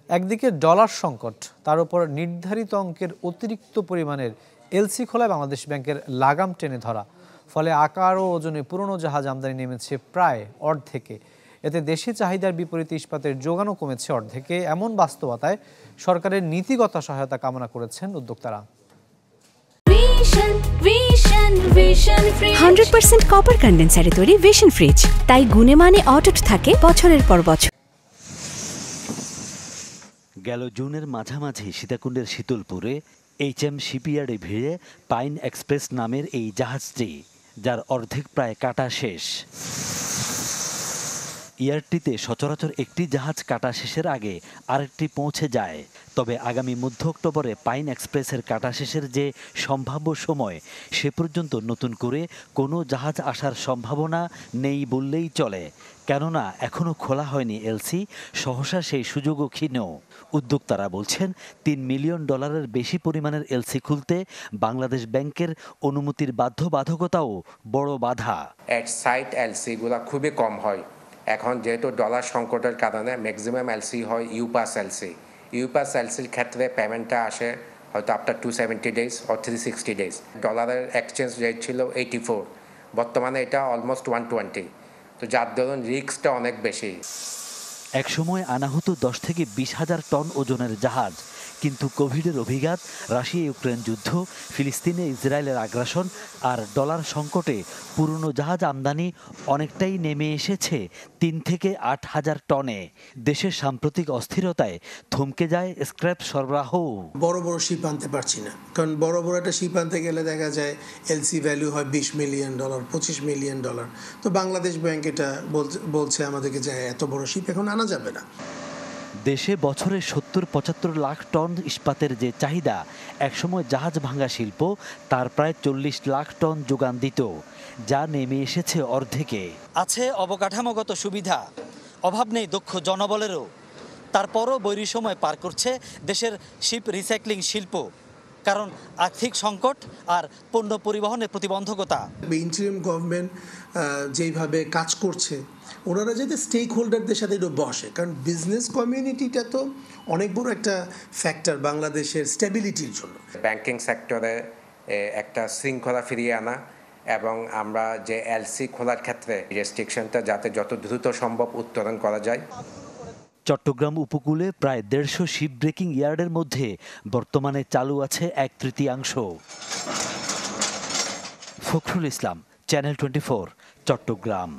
একদিকে ডলার সংকট, তার উপর নির্ধারিত অঙ্কের অতিরিক্ত পরিমাণের এলসি খোলায় বাংলাদেশ ব্যাংকের লাগাম টেনে ধরা। ফলে আকার ও ওজনে পুরনো জাহাজ আমদানি নেমেছে প্রায় অর্ধেকে। এতে দেশি চাহিদার বিপরীতে ইস্পাতের যোগানও কমেছে অর্ধেকে। এমন বাস্তবতায় সরকারের নীতিগত সহায়তা কামনা করেছেন উদ্যোক্তারা। 100% কপার কন্ডেন্সারে তৈরি ভিশন ফ্রিজ, তাই গুণে মানে অটুট থাকে বছরের পর বছর। গেল জুনের মাঝামাঝি সীতাকুণ্ডের শীতলপুরে HM শিপইয়ার্ডে ভিড়ে পাইন এক্সপ্রেস নামের এই জাহাজটি, যার অর্ধেক প্রায় কাটা শেষ। ইয়ার্ডটিতে সচরাচর একটি জাহাজ কাটা শেষের আগে আরেকটি পৌঁছে যায়। তবে আগামী মধ্য অক্টোবরে পাইন এক্সপ্রেসের কাটা শেষের যে সম্ভাব্য সময়, সে পর্যন্ত নতুন করে কোনো জাহাজ আসার সম্ভাবনা নেই বললেই চলে। কেননা এখনও খোলা হয়নি এলসি, সহসা সেই সুযোগও ক্ষীণ। উদ্যোক্তারা বলছেন, $3 মিলিয়ন বেশি পরিমাণের এলসি খুলতে বাংলাদেশ ব্যাংকের অনুমতির বাধ্যবাধকতাও বড় বাধা। এট সাইট এলসিগুলো খুবই কম হয়। এখন যেহেতু ডলার সংকটের কারণে ম্যাক্সিমাম এলসি হয় ইউপাস এলসি। ইউপাস এলসির ক্ষেত্রে পেমেন্টটা আসে হয়তো আফটার 270 ডেজ অর 360 ডেজ। ডলারের এক্সচেঞ্জ রেট ছিল 84, বর্তমানে এটা অলমোস্ট 120। তো যার দরুন রিস্কটা অনেক বেশি। একসময় আনা হতো 10 থেকে 20 হাজার টন ওজনের জাহাজ, কিন্তু কোভিডের অভিঘাত, রাশিয়া ইউক্রেন যুদ্ধ, ফিলিস্তিনে ইসরায়েলের আগ্রাসন আর ডলার সংকটে পুরনো জাহাজ আমদানি অনেকটাই নেমে এসেছে 3 থেকে 8 হাজার টনে। দেশের সাম্প্রতিক অস্থিরতায় থমকে যায় স্ক্র্যাপ সরবরাহ। বড় বড় শিপ আনতে পারছি না, কারণ বড় বড় একটা শিপ আনতে গেলে দেখা যায় এলসি ভ্যালু হয় $20 মিলিয়ন, $25 মিলিয়ন। তো বাংলাদেশ ব্যাংক এটা বলছে আমাদেরকে যে এত বড় শিপ এখন আনা যাবে না। দেশে বছরে 70-75 লাখ টন ইস্পাতের যে চাহিদা, একসময় জাহাজ ভাঙা শিল্প তার প্রায় 40 লাখ টন যোগান দিত, যা নেমে এসেছে অর্ধেকে। আছে অবকাঠামোগত সুবিধা, অভাব নেই দক্ষ জনবলেরও। তারপরও বৈরী সময় পার করছে দেশের শিপ রিসাইক্লিং শিল্প, কারণ আর্থিক সংকট আর পণ্য পরিবহনের প্রতিবন্ধকতা। ইন্টারিম গভর্নমেন্ট যেইভাবে কাজ করছে, ওনারা যাতে স্টেক হোল্ডারদের সাথে একটু বসে, কারণ বিজনেস কমিউনিটিটা তো অনেক বড় একটা ফ্যাক্টর বাংলাদেশের স্টেবিলিটির জন্য। ব্যাংকিং সেক্টরে একটা শৃঙ্খলা ফিরিয়ে আনা এবং আমরা যে এলসি খোলার ক্ষেত্রে রেস্ট্রিকশনটা যাতে যত দ্রুত সম্ভব উত্তরণ করা যায়। চট্টগ্রাম উপকূলে প্রায় 150 শিপ ব্রেকিং ইয়ার্ডের মধ্যে বর্তমানে চালু আছে 1/3। ফখরুল ইসলাম, চ্যানেল 24, চট্টগ্রাম।